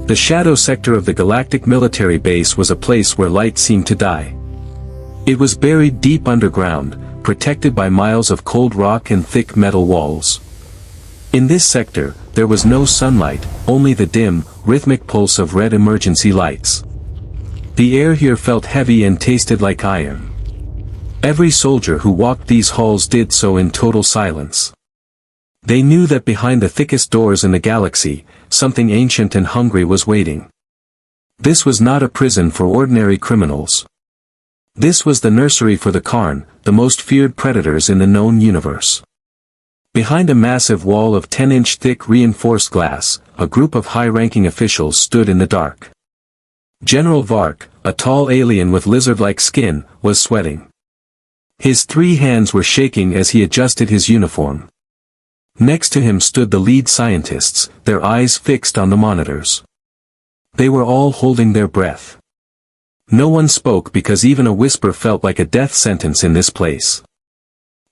The shadow sector of the galactic military base was a place where light seemed to die. It was buried deep underground, protected by miles of cold rock and thick metal walls. In this sector, there was no sunlight, only the dim, rhythmic pulse of red emergency lights. The air here felt heavy and tasted like iron. Every soldier who walked these halls did so in total silence. They knew that behind the thickest doors in the galaxy, something ancient and hungry was waiting. This was not a prison for ordinary criminals. This was the nursery for the Karn, the most feared predators in the known universe. Behind a massive wall of 10-inch thick reinforced glass, a group of high-ranking officials stood in the dark. General Vark, a tall alien with lizard-like skin, was sweating. His 3 hands were shaking as he adjusted his uniform. Next to him stood the lead scientists, their eyes fixed on the monitors. They were all holding their breath. No one spoke because even a whisper felt like a death sentence in this place.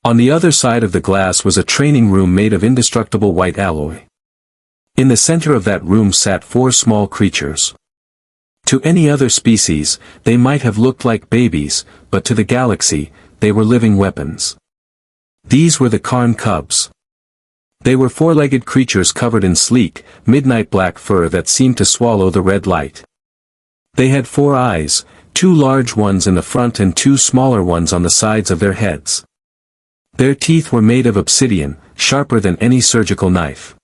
On the other side of the glass was a training room made of indestructible white alloy. In the center of that room sat 4 small creatures. To any other species, they might have looked like babies, but to the galaxy, they were living weapons. These were the Karn cubs. They were 4-legged creatures covered in sleek, midnight black fur that seemed to swallow the red light. They had 4 eyes, 2 large ones in the front and 2 smaller ones on the sides of their heads. Their teeth were made of obsidian, sharper than any surgical knife.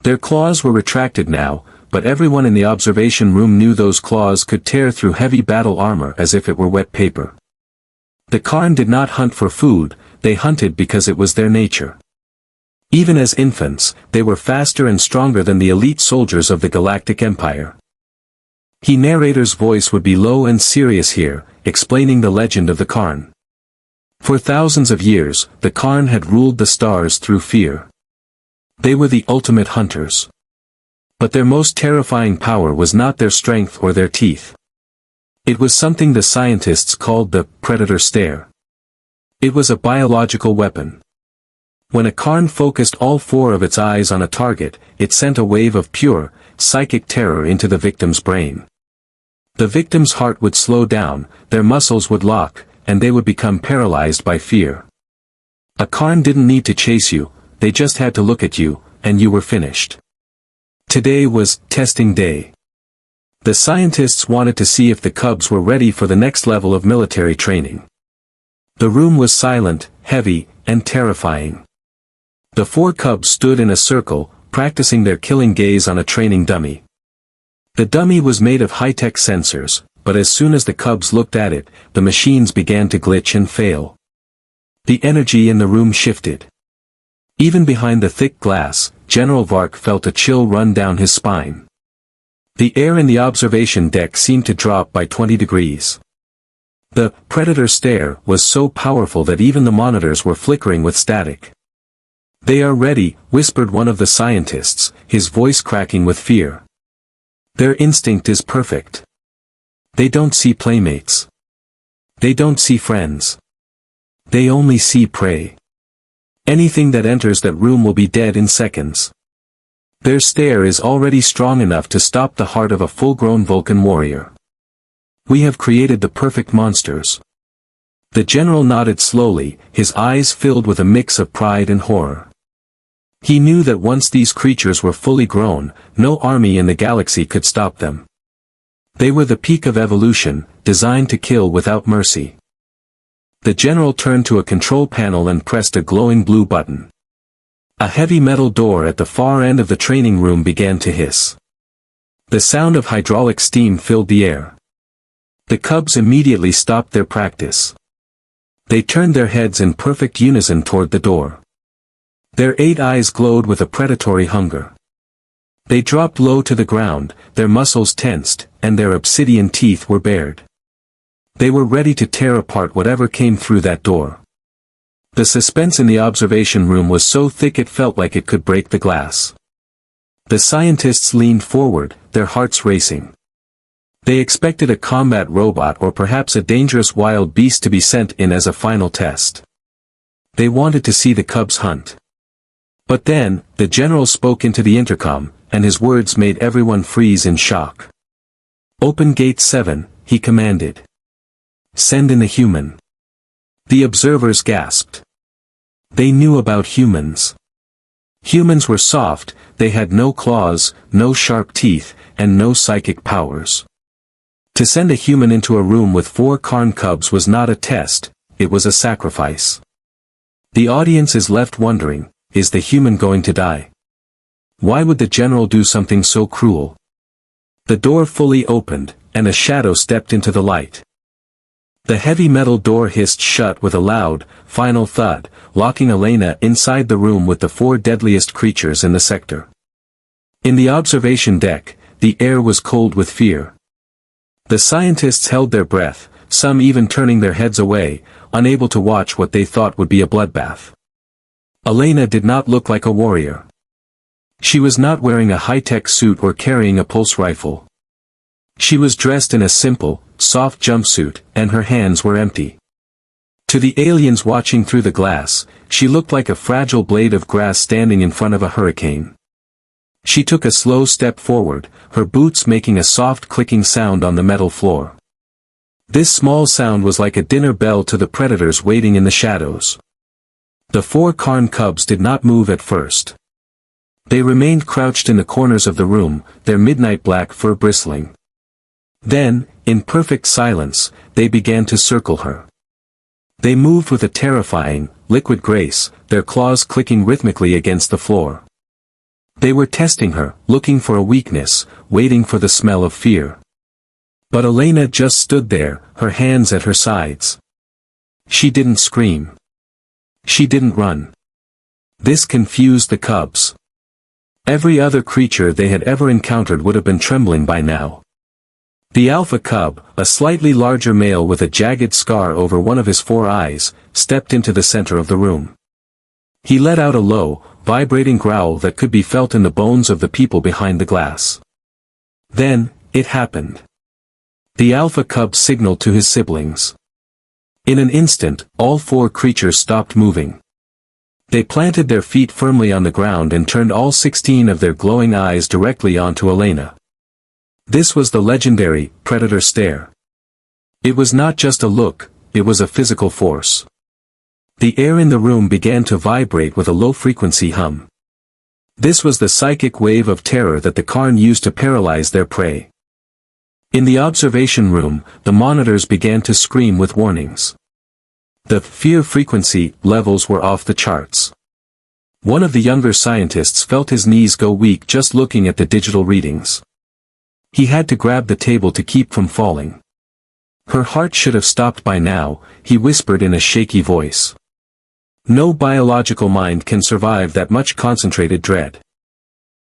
Their claws were retracted now, but everyone in the observation room knew those claws could tear through heavy battle armor as if it were wet paper. The Karn did not hunt for food, they hunted because it was their nature. Even as infants, they were faster and stronger than the elite soldiers of the Galactic Empire. The narrator's voice would be low and serious here, explaining the legend of the Karn. For thousands of years, the Karn had ruled the stars through fear. They were the ultimate hunters. But their most terrifying power was not their strength or their teeth. It was something the scientists called the predator stare. It was a biological weapon. When a Karn focused all 4 of its eyes on a target, it sent a wave of pure, psychic terror into the victim's brain. The victim's heart would slow down, their muscles would lock, and they would become paralyzed by fear. A Karn didn't need to chase you, they just had to look at you, and you were finished. Today was testing day. The scientists wanted to see if the cubs were ready for the next level of military training. The room was silent, heavy, and terrifying. The 4 cubs stood in a circle, practicing their killing gaze on a training dummy. The dummy was made of high-tech sensors, but as soon as the cubs looked at it, the machines began to glitch and fail. The energy in the room shifted. Even behind the thick glass, General Vark felt a chill run down his spine. The air in the observation deck seemed to drop by 20 degrees. The predator stare was so powerful that even the monitors were flickering with static. "They are ready," whispered one of the scientists, his voice cracking with fear. "Their instinct is perfect. They don't see playmates. They don't see friends. They only see prey. Anything that enters that room will be dead in seconds. Their stare is already strong enough to stop the heart of a full-grown Vulcan warrior. We have created the perfect monsters." The general nodded slowly, his eyes filled with a mix of pride and horror. He knew that once these creatures were fully grown, no army in the galaxy could stop them. They were the peak of evolution, designed to kill without mercy. The general turned to a control panel and pressed a glowing blue button. A heavy metal door at the far end of the training room began to hiss. The sound of hydraulic steam filled the air. The cubs immediately stopped their practice. They turned their heads in perfect unison toward the door. Their 8 eyes glowed with a predatory hunger. They dropped low to the ground, their muscles tensed, and their obsidian teeth were bared. They were ready to tear apart whatever came through that door. The suspense in the observation room was so thick it felt like it could break the glass. The scientists leaned forward, their hearts racing. They expected a combat robot or perhaps a dangerous wild beast to be sent in as a final test. They wanted to see the cubs hunt. But then, the general spoke into the intercom, and his words made everyone freeze in shock. "Open Gate 7, he commanded. "Send in a human." The observers gasped. They knew about humans. Humans were soft, they had no claws, no sharp teeth, and no psychic powers. To send a human into a room with 4 Karn cubs was not a test, it was a sacrifice. The audience is left wondering, is the human going to die? Why would the general do something so cruel? The door fully opened, and a shadow stepped into the light. The heavy metal door hissed shut with a loud, final thud, locking Elena inside the room with the 4 deadliest creatures in the sector. In the observation deck, the air was cold with fear. The scientists held their breath, some even turning their heads away, unable to watch what they thought would be a bloodbath. Elena did not look like a warrior. She was not wearing a high-tech suit or carrying a pulse rifle. She was dressed in a simple, soft jumpsuit, and her hands were empty. To the aliens watching through the glass, she looked like a fragile blade of grass standing in front of a hurricane. She took a slow step forward, her boots making a soft clicking sound on the metal floor. This small sound was like a dinner bell to the predators waiting in the shadows. The 4 Karn cubs did not move at first. They remained crouched in the corners of the room, their midnight black fur bristling. Then, in perfect silence, they began to circle her. They moved with a terrifying, liquid grace, their claws clicking rhythmically against the floor. They were testing her, looking for a weakness, waiting for the smell of fear. But Elena just stood there, her hands at her sides. She didn't scream. She didn't run. This confused the cubs. Every other creature they had ever encountered would have been trembling by now. The alpha cub, a slightly larger male with a jagged scar over one of his 4 eyes, stepped into the center of the room. He let out a low, vibrating growl that could be felt in the bones of the people behind the glass. Then, it happened. The alpha cub signaled to his siblings. In an instant, all 4 creatures stopped moving. They planted their feet firmly on the ground and turned all 16 of their glowing eyes directly onto Elena. This was the legendary, predator stare. It was not just a look, it was a physical force. The air in the room began to vibrate with a low-frequency hum. This was the psychic wave of terror that the Karn used to paralyze their prey. In the observation room, the monitors began to scream with warnings. The fear frequency levels were off the charts. One of the younger scientists felt his knees go weak just looking at the digital readings. He had to grab the table to keep from falling. Her heart should have stopped by now, he whispered in a shaky voice. No biological mind can survive that much concentrated dread.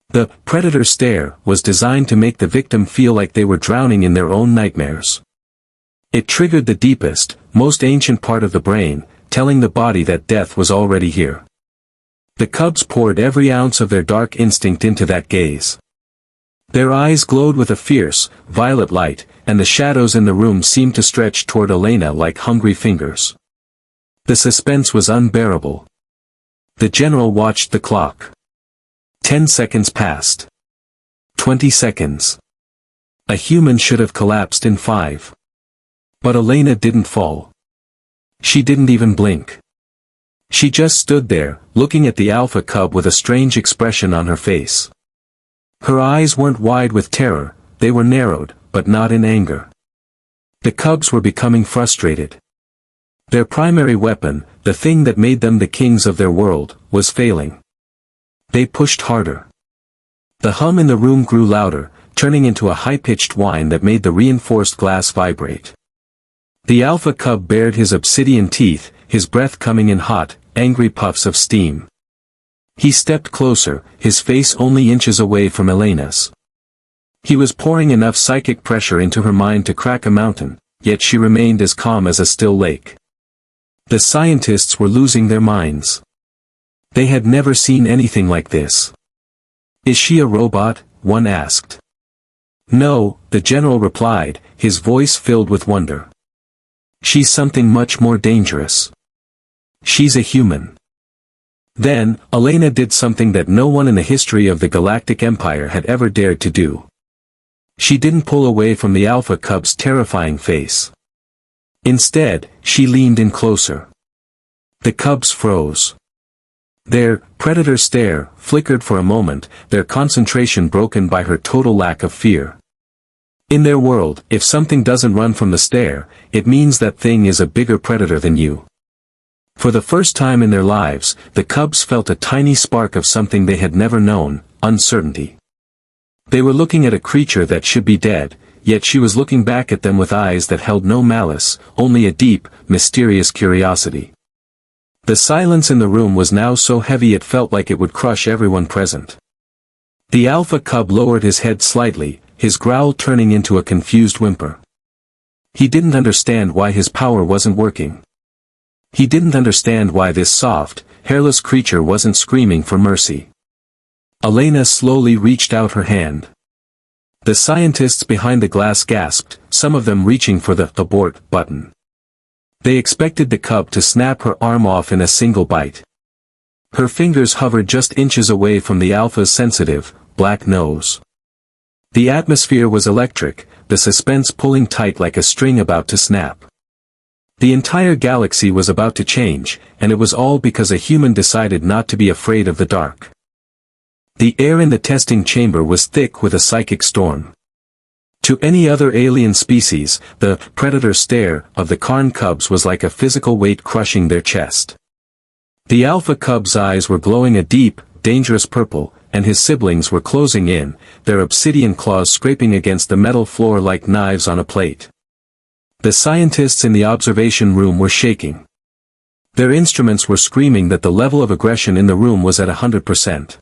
The predator stare was designed to make the victim feel like they were drowning in their own nightmares. It triggered the deepest, most ancient part of the brain, telling the body that death was already here. The cubs poured every ounce of their dark instinct into that gaze. Their eyes glowed with a fierce, violet light, and the shadows in the room seemed to stretch toward Elena like hungry fingers. The suspense was unbearable. The general watched the clock. 10 seconds passed. 20 seconds. A human should have collapsed in 5. But Elena didn't fall. She didn't even blink. She just stood there, looking at the alpha cub with a strange expression on her face. Her eyes weren't wide with terror, they were narrowed, but not in anger. The cubs were becoming frustrated. Their primary weapon, the thing that made them the kings of their world, was failing. They pushed harder. The hum in the room grew louder, turning into a high-pitched whine that made the reinforced glass vibrate. The alpha cub bared his obsidian teeth, his breath coming in hot, angry puffs of steam. He stepped closer, his face only inches away from Elena's. He was pouring enough psychic pressure into her mind to crack a mountain, yet she remained as calm as a still lake. The scientists were losing their minds. They had never seen anything like this. "Is she a robot?" one asked. "No," the general replied, his voice filled with wonder. "She's something much more dangerous. She's a human." Then, Elena did something that no one in the history of the Galactic Empire had ever dared to do. She didn't pull away from the Alpha Cub's terrifying face. Instead, she leaned in closer. The cubs froze. Their predator stare flickered for a moment, their concentration broken by her total lack of fear. In their world, if something doesn't run from the stare, it means that thing is a bigger predator than you. For the first time in their lives, the cubs felt a tiny spark of something they had never known, uncertainty. They were looking at a creature that should be dead, yet she was looking back at them with eyes that held no malice, only a deep, mysterious curiosity. The silence in the room was now so heavy it felt like it would crush everyone present. The alpha cub lowered his head slightly, his growl turning into a confused whimper. He didn't understand why his power wasn't working. He didn't understand why this soft, hairless creature wasn't screaming for mercy. Elena slowly reached out her hand. The scientists behind the glass gasped, some of them reaching for the abort button. They expected the cub to snap her arm off in a single bite. Her fingers hovered just inches away from the alpha's sensitive, black nose. The atmosphere was electric, the suspense pulling tight like a string about to snap. The entire galaxy was about to change, and it was all because a human decided not to be afraid of the dark. The air in the testing chamber was thick with a psychic storm. To any other alien species, the predator stare of the Karn cubs was like a physical weight crushing their chest. The alpha cub's eyes were glowing a deep, dangerous purple, and his siblings were closing in, their obsidian claws scraping against the metal floor like knives on a plate. The scientists in the observation room were shaking. Their instruments were screaming that the level of aggression in the room was at 100%.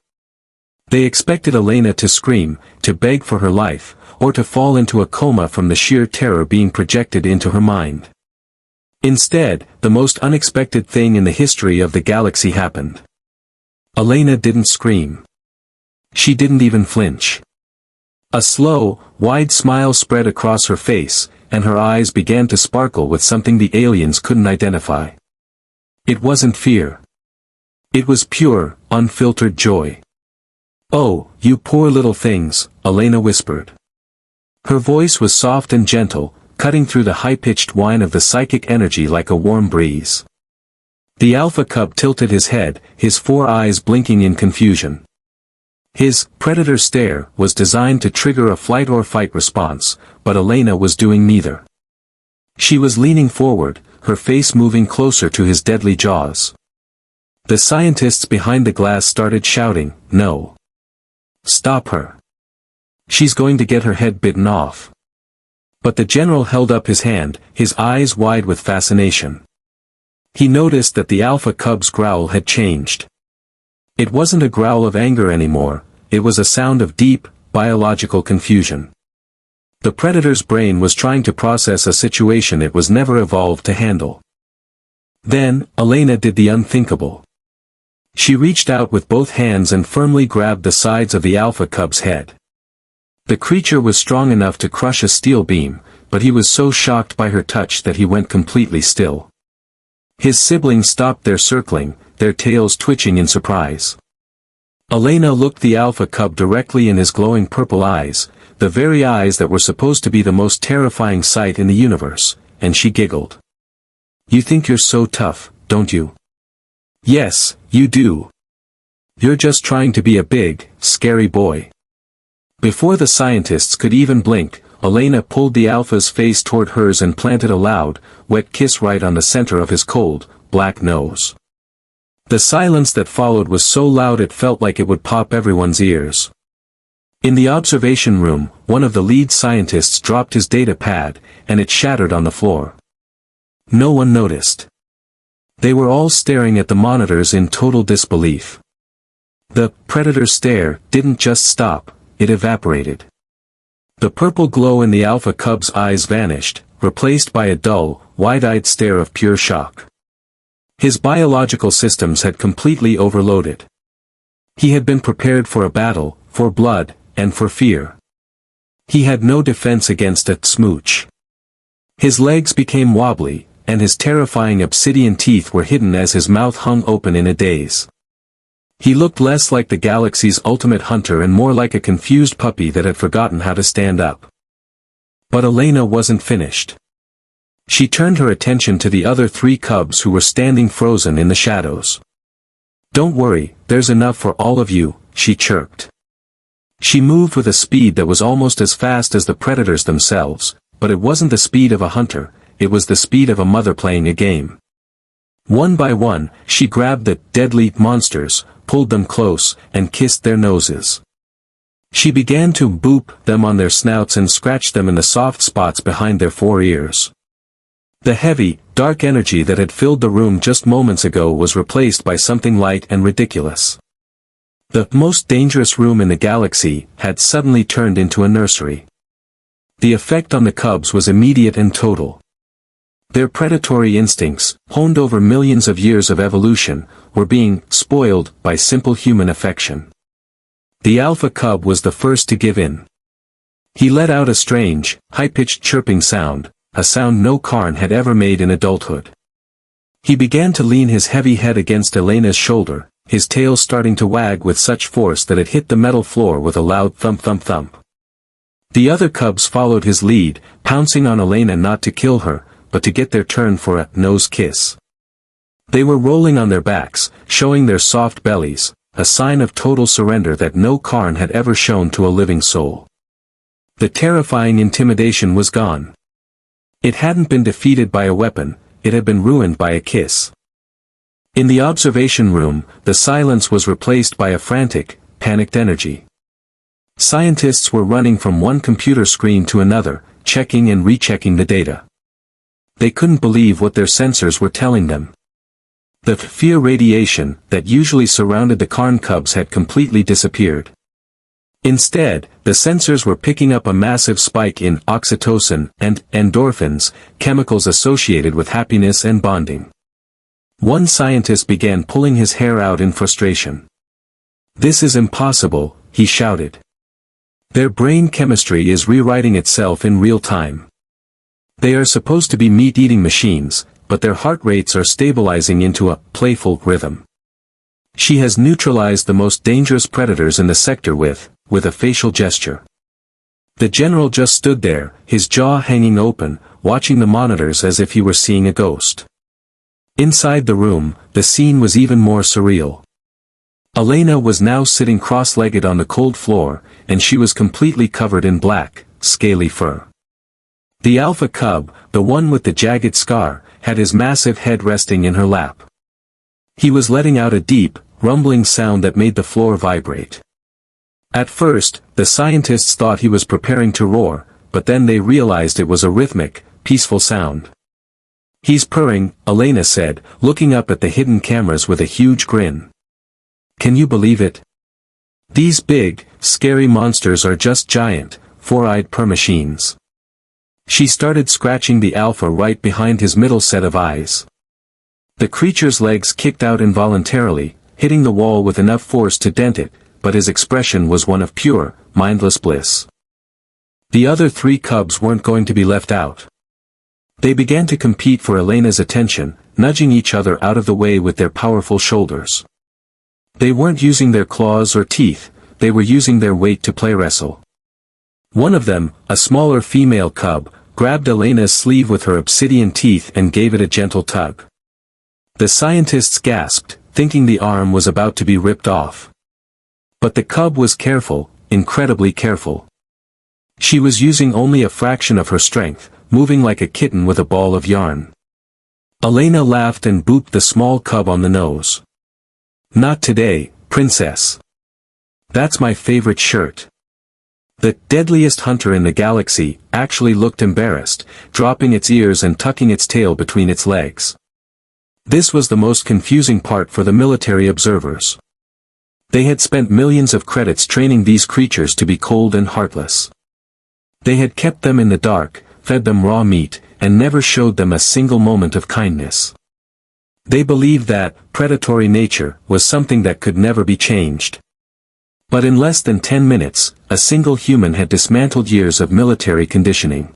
They expected Elena to scream, to beg for her life, or to fall into a coma from the sheer terror being projected into her mind. Instead, the most unexpected thing in the history of the galaxy happened. Elena didn't scream. She didn't even flinch. A slow, wide smile spread across her face, and her eyes began to sparkle with something the aliens couldn't identify. It wasn't fear. It was pure, unfiltered joy. "Oh, you poor little things," Elena whispered. Her voice was soft and gentle, cutting through the high-pitched whine of the psychic energy like a warm breeze. The alpha cub tilted his head, his four eyes blinking in confusion. His predator stare was designed to trigger a flight or fight response, but Elena was doing neither. She was leaning forward, her face moving closer to his deadly jaws. The scientists behind the glass started shouting, "No! Stop her! She's going to get her head bitten off." But the general held up his hand, his eyes wide with fascination. He noticed that the alpha cub's growl had changed. It wasn't a growl of anger anymore, it was a sound of deep, biological confusion. The predator's brain was trying to process a situation it was never evolved to handle. Then, Elena did the unthinkable. She reached out with both hands and firmly grabbed the sides of the alpha cub's head. The creature was strong enough to crush a steel beam, but he was so shocked by her touch that he went completely still. His siblings stopped their circling, their tails twitching in surprise. Elena looked the alpha cub directly in his glowing purple eyes, the very eyes that were supposed to be the most terrifying sight in the universe, and she giggled. "You think you're so tough, don't you?" "Yes, you do. You're just trying to be a big, scary boy." Before the scientists could even blink, Elena pulled the alpha's face toward hers and planted a loud, wet kiss right on the center of his cold, black nose. The silence that followed was so loud it felt like it would pop everyone's ears. In the observation room, one of the lead scientists dropped his data pad, and it shattered on the floor. No one noticed. They were all staring at the monitors in total disbelief. The predator stare didn't just stop, it evaporated. The purple glow in the alpha cub's eyes vanished, replaced by a dull, wide-eyed stare of pure shock. His biological systems had completely overloaded. He had been prepared for a battle, for blood, and for fear. He had no defense against a smooch. His legs became wobbly, and his terrifying obsidian teeth were hidden as his mouth hung open in a daze. He looked less like the galaxy's ultimate hunter and more like a confused puppy that had forgotten how to stand up. But Elena wasn't finished. She turned her attention to the other 3 cubs who were standing frozen in the shadows. "Don't worry, there's enough for all of you," she chirped. She moved with a speed that was almost as fast as the predators themselves, but it wasn't the speed of a hunter, it was the speed of a mother playing a game. One by one, she grabbed the deadly monsters, pulled them close, and kissed their noses. She began to boop them on their snouts and scratch them in the soft spots behind their 4 ears. The heavy, dark energy that had filled the room just moments ago was replaced by something light and ridiculous. The most dangerous room in the galaxy had suddenly turned into a nursery. The effect on the cubs was immediate and total. Their predatory instincts, honed over millions of years of evolution, were being spoiled by simple human affection. The alpha cub was the first to give in. He let out a strange, high-pitched chirping sound, a sound no Karn had ever made in adulthood. He began to lean his heavy head against Elena's shoulder, his tail starting to wag with such force that it hit the metal floor with a loud thump-thump-thump. The other cubs followed his lead, pouncing on Elena not to kill her, but to get their turn for a nose kiss. They were rolling on their backs, showing their soft bellies, a sign of total surrender that no Karn had ever shown to a living soul. The terrifying intimidation was gone. It hadn't been defeated by a weapon, it had been ruined by a kiss. In the observation room, the silence was replaced by a frantic, panicked energy. Scientists were running from one computer screen to another, checking and rechecking the data. They couldn't believe what their sensors were telling them. The fear radiation that usually surrounded the Karn cubs had completely disappeared. Instead, the sensors were picking up a massive spike in oxytocin and endorphins, chemicals associated with happiness and bonding. One scientist began pulling his hair out in frustration. "This is impossible," he shouted. "Their brain chemistry is rewriting itself in real time. They are supposed to be meat-eating machines, but their heart rates are stabilizing into a playful rhythm. She has neutralized the most dangerous predators in the sector with a facial gesture." The general just stood there, his jaw hanging open, watching the monitors as if he were seeing a ghost. Inside the room, the scene was even more surreal. Elena was now sitting cross-legged on the cold floor, and she was completely covered in black, scaly fur. The alpha cub, the one with the jagged scar, had his massive head resting in her lap. He was letting out a deep, rumbling sound that made the floor vibrate. At first, the scientists thought he was preparing to roar, but then they realized it was a rhythmic, peaceful sound. "He's purring," Elena said, looking up at the hidden cameras with a huge grin. "Can you believe it? These big, scary monsters are just giant, four-eyed purr machines." She started scratching the alpha right behind his middle set of eyes. The creature's legs kicked out involuntarily, hitting the wall with enough force to dent it, but his expression was one of pure, mindless bliss. The other 3 cubs weren't going to be left out. They began to compete for Elena's attention, nudging each other out of the way with their powerful shoulders. They weren't using their claws or teeth, they were using their weight to play wrestle. One of them, a smaller female cub, grabbed Elena's sleeve with her obsidian teeth and gave it a gentle tug. The scientists gasped, thinking the arm was about to be ripped off. But the cub was careful, incredibly careful. She was using only a fraction of her strength, moving like a kitten with a ball of yarn. Elena laughed and booped the small cub on the nose. "Not today, princess. That's my favorite shirt." The deadliest hunter in the galaxy actually looked embarrassed, dropping its ears and tucking its tail between its legs. This was the most confusing part for the military observers. They had spent millions of credits training these creatures to be cold and heartless. They had kept them in the dark, fed them raw meat, and never showed them a single moment of kindness. They believed that predatory nature was something that could never be changed. But in less than 10 minutes, a single human had dismantled years of military conditioning.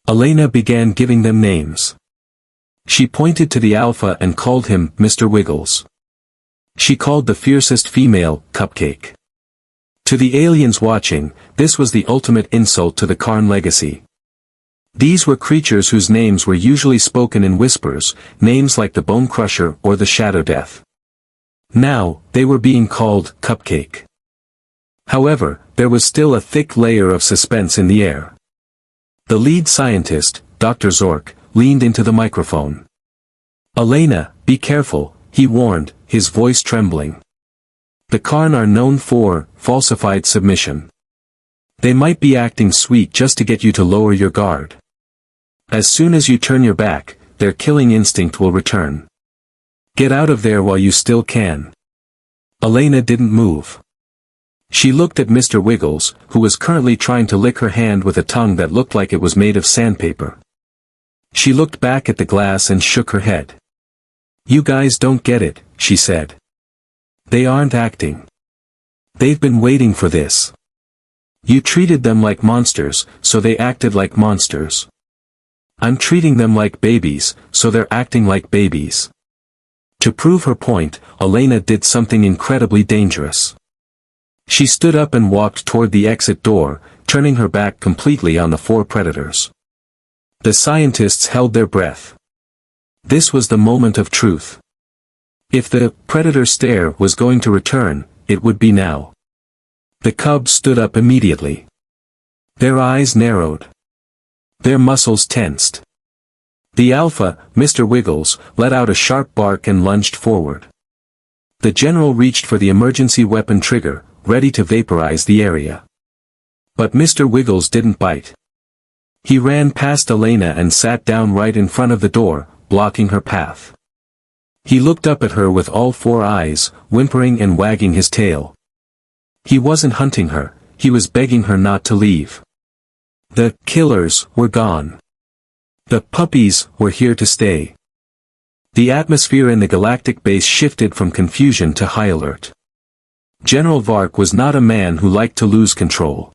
Elena began giving them names. She pointed to the alpha and called him Mr. Wiggles. She called the fiercest female, Cupcake. To the aliens watching, this was the ultimate insult to the Karn legacy. These were creatures whose names were usually spoken in whispers, names like the Bone Crusher or the Shadow Death. Now, they were being called Cupcake. However, there was still a thick layer of suspense in the air. The lead scientist, Dr. Zork, leaned into the microphone. "Elena, be careful," he warned, his voice trembling. "The Karn are known for falsified submission. They might be acting sweet just to get you to lower your guard. As soon as you turn your back, their killing instinct will return. Get out of there while you still can." Elena didn't move. She looked at Mr. Wiggles, who was currently trying to lick her hand with a tongue that looked like it was made of sandpaper. She looked back at the glass and shook her head. "You guys don't get it," she said. "They aren't acting. They've been waiting for this. You treated them like monsters, so they acted like monsters. I'm treating them like babies, so they're acting like babies." To prove her point, Elena did something incredibly dangerous. She stood up and walked toward the exit door, turning her back completely on the four predators. The scientists held their breath. This was the moment of truth. If the predator stare was going to return, it would be now. The cubs stood up immediately. Their eyes narrowed. Their muscles tensed. The alpha, Mr. Wiggles, let out a sharp bark and lunged forward. The general reached for the emergency weapon trigger, ready to vaporize the area. But Mr. Wiggles didn't bite. He ran past Elena and sat down right in front of the door, blocking her path. He looked up at her with all four eyes, whimpering and wagging his tail. He wasn't hunting her, he was begging her not to leave. The killers were gone. The puppies were here to stay. The atmosphere in the galactic base shifted from confusion to high alert. General Vark was not a man who liked to lose control.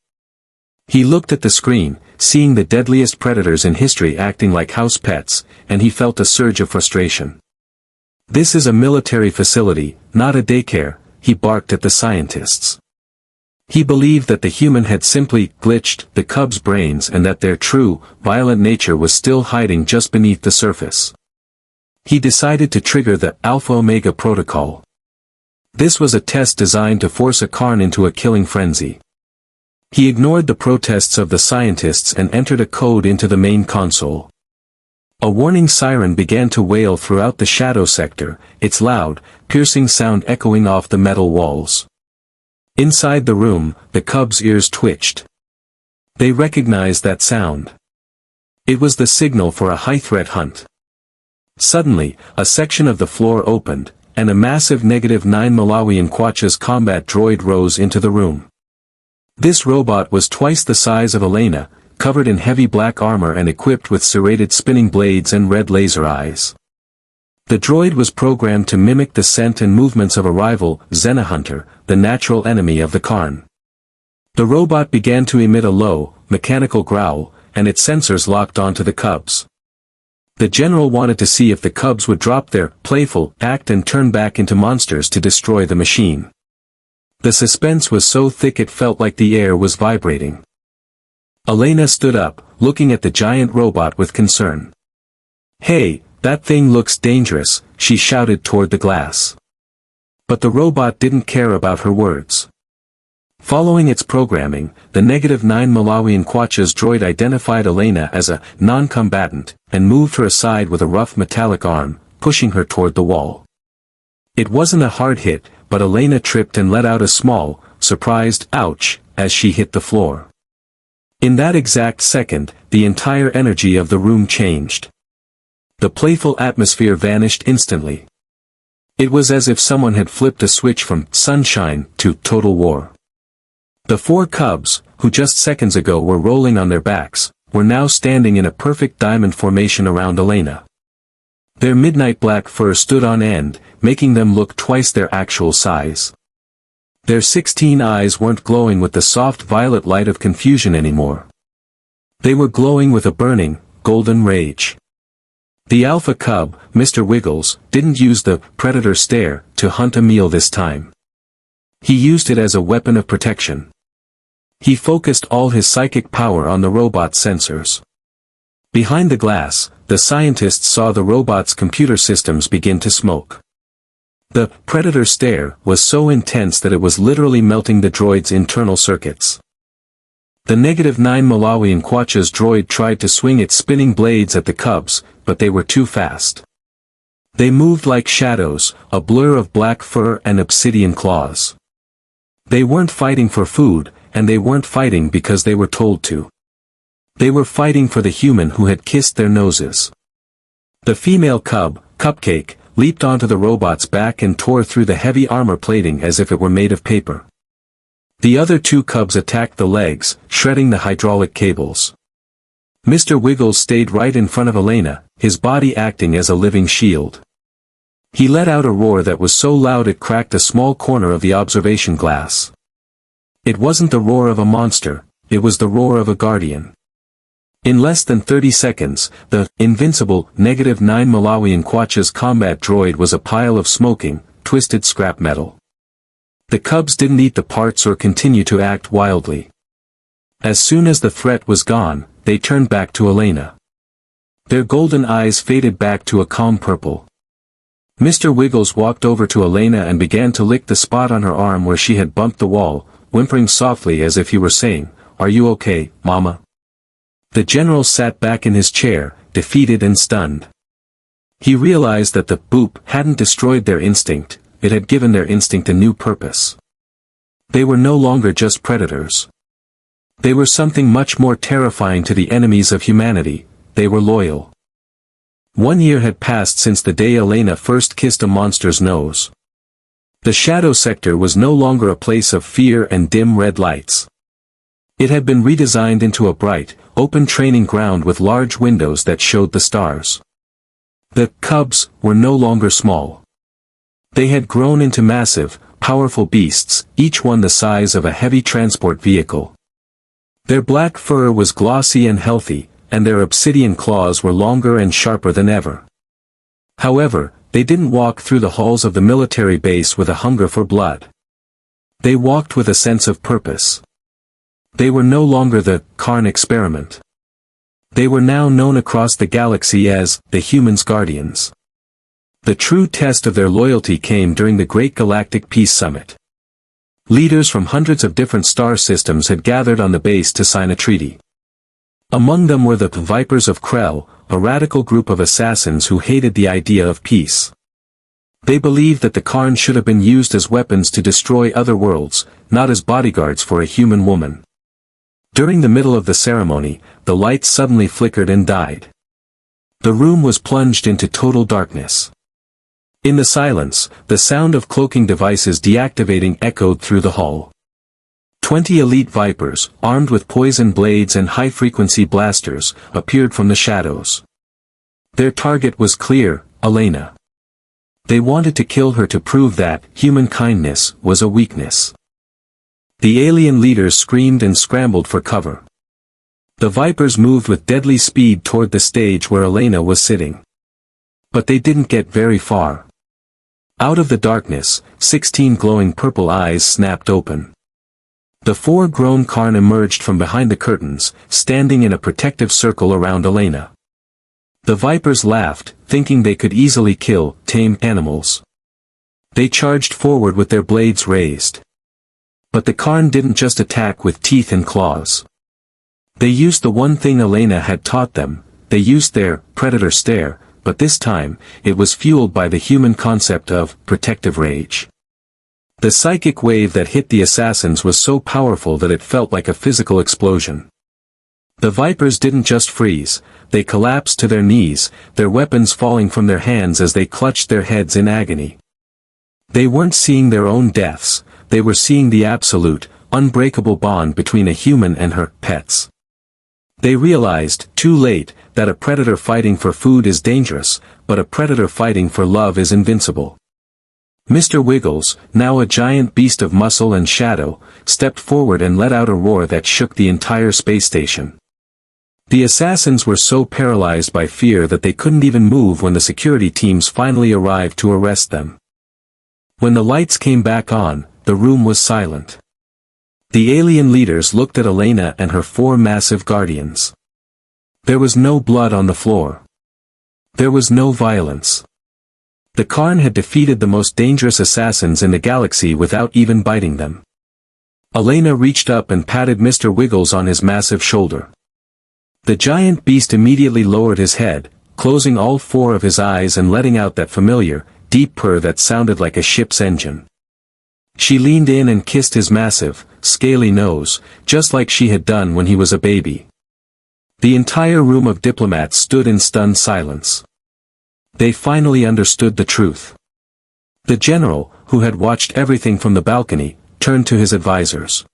He looked at the screen, seeing the deadliest predators in history acting like house pets, and he felt a surge of frustration. "This is a military facility, not a daycare," he barked at the scientists. He believed that the human had simply glitched the cubs' brains and that their true, violent nature was still hiding just beneath the surface. He decided to trigger the Alpha Omega Protocol. This was a test designed to force a Karn into a killing frenzy. He ignored the protests of the scientists and entered a code into the main console. A warning siren began to wail throughout the shadow sector, its loud, piercing sound echoing off the metal walls. Inside the room, the cubs' ears twitched. They recognized that sound. It was the signal for a high-threat hunt. Suddenly, a section of the floor opened, and a massive -9 Malawian Quachas combat droid rose into the room. This robot was twice the size of Elena, covered in heavy black armor and equipped with serrated spinning blades and red laser eyes. The droid was programmed to mimic the scent and movements of a rival, Xenahunter, the natural enemy of the Karn. The robot began to emit a low, mechanical growl, and its sensors locked onto the cubs. The general wanted to see if the cubs would drop their playful act and turn back into monsters to destroy the machine. The suspense was so thick it felt like the air was vibrating. Elena stood up, looking at the giant robot with concern. "Hey, that thing looks dangerous," she shouted toward the glass. But the robot didn't care about her words. Following its programming, the -9 Malawian Quachas droid identified Elena as a non-combatant, and moved her aside with a rough metallic arm, pushing her toward the wall. It wasn't a hard hit, but Elena tripped and let out a small, surprised ouch, as she hit the floor. In that exact second, the entire energy of the room changed. The playful atmosphere vanished instantly. It was as if someone had flipped a switch from sunshine to total war. The four cubs, who just seconds ago were rolling on their backs, were now standing in a perfect diamond formation around Elena. Their midnight black fur stood on end, making them look twice their actual size. Their 16 eyes weren't glowing with the soft violet light of confusion anymore. They were glowing with a burning, golden rage. The alpha cub, Mr. Wiggles, didn't use the predator stare to hunt a meal this time. He used it as a weapon of protection. He focused all his psychic power on the robot's sensors. Behind the glass, the scientists saw the robot's computer systems begin to smoke. The predator stare was so intense that it was literally melting the droid's internal circuits. The -9 Malawian Kwacha's droid tried to swing its spinning blades at the cubs, but they were too fast. They moved like shadows, a blur of black fur and obsidian claws. They weren't fighting for food, and they weren't fighting because they were told to. They were fighting for the human who had kissed their noses. The female cub, Cupcake, leaped onto the robot's back and tore through the heavy armor plating as if it were made of paper. The other two cubs attacked the legs, shredding the hydraulic cables. Mr. Wiggles stayed right in front of Elena, his body acting as a living shield. He let out a roar that was so loud it cracked a small corner of the observation glass. It wasn't the roar of a monster, it was the roar of a guardian. In less than 30 seconds, the invincible -9 Malawian Kwacha's combat droid was a pile of smoking, twisted scrap metal. The cubs didn't eat the parts or continue to act wildly. As soon as the threat was gone, they turned back to Elena. Their golden eyes faded back to a calm purple. Mr. Wiggles walked over to Elena and began to lick the spot on her arm where she had bumped the wall, whimpering softly as if he were saying, "Are you okay, Mama?" The general sat back in his chair, defeated and stunned. He realized that the boop hadn't destroyed their instinct, it had given their instinct a new purpose. They were no longer just predators. They were something much more terrifying to the enemies of humanity, they were loyal. 1 year had passed since the day Elena first kissed a monster's nose. The shadow sector was no longer a place of fear and dim red lights. It had been redesigned into a bright, open training ground with large windows that showed the stars. The cubs were no longer small. They had grown into massive, powerful beasts, each one the size of a heavy transport vehicle. Their black fur was glossy and healthy, and their obsidian claws were longer and sharper than ever. However, they didn't walk through the halls of the military base with a hunger for blood. They walked with a sense of purpose. They were no longer the Karn experiment. They were now known across the galaxy as the Humans' Guardians. The true test of their loyalty came during the Great Galactic Peace Summit. Leaders from hundreds of different star systems had gathered on the base to sign a treaty. Among them were the Vipers of Krell, a radical group of assassins who hated the idea of peace. They believed that the Karn should have been used as weapons to destroy other worlds, not as bodyguards for a human woman. During the middle of the ceremony, the lights suddenly flickered and died. The room was plunged into total darkness. In the silence, the sound of cloaking devices deactivating echoed through the hall. 20 elite Vipers, armed with poison blades and high-frequency blasters, appeared from the shadows. Their target was clear, Elena. They wanted to kill her to prove that human kindness was a weakness. The alien leaders screamed and scrambled for cover. The Vipers moved with deadly speed toward the stage where Elena was sitting. But they didn't get very far. Out of the darkness, 16 glowing purple eyes snapped open. The 4 grown Karn emerged from behind the curtains, standing in a protective circle around Elena. The Vipers laughed, thinking they could easily kill tame animals. They charged forward with their blades raised. But the Karn didn't just attack with teeth and claws. They used the one thing Elena had taught them, they used their predator stare, but this time, it was fueled by the human concept of protective rage. The psychic wave that hit the assassins was so powerful that it felt like a physical explosion. The Vipers didn't just freeze, they collapsed to their knees, their weapons falling from their hands as they clutched their heads in agony. They weren't seeing their own deaths, they were seeing the absolute, unbreakable bond between a human and her pets. They realized, too late, that a predator fighting for food is dangerous, but a predator fighting for love is invincible. Mr. Wiggles, now a giant beast of muscle and shadow, stepped forward and let out a roar that shook the entire space station. The assassins were so paralyzed by fear that they couldn't even move when the security teams finally arrived to arrest them. When the lights came back on, the room was silent. The alien leaders looked at Elena and her 4 massive guardians. There was no blood on the floor. There was no violence. The Karn had defeated the most dangerous assassins in the galaxy without even biting them. Elena reached up and patted Mr. Wiggles on his massive shoulder. The giant beast immediately lowered his head, closing all 4 of his eyes and letting out that familiar, deep purr that sounded like a ship's engine. She leaned in and kissed his massive, scaly nose, just like she had done when he was a baby. The entire room of diplomats stood in stunned silence. They finally understood the truth. The general, who had watched everything from the balcony, turned to his advisors.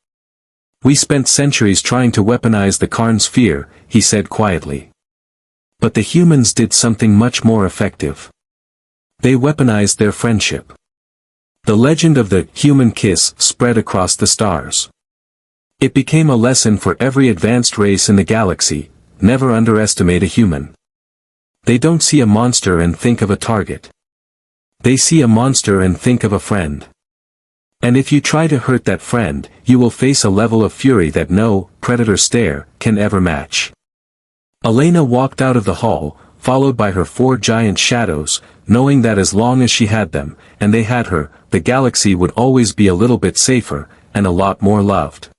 "We spent centuries trying to weaponize the Karn's fear," he said quietly. "But the humans did something much more effective. They weaponized their friendship." The legend of the human kiss spread across the stars. It became a lesson for every advanced race in the galaxy: never underestimate a human. They don't see a monster and think of a target. They see a monster and think of a friend. And if you try to hurt that friend, you will face a level of fury that no predator stare can ever match. Elena walked out of the hall, followed by her 4 giant shadows, knowing that as long as she had them, and they had her, the galaxy would always be a little bit safer, and a lot more loved.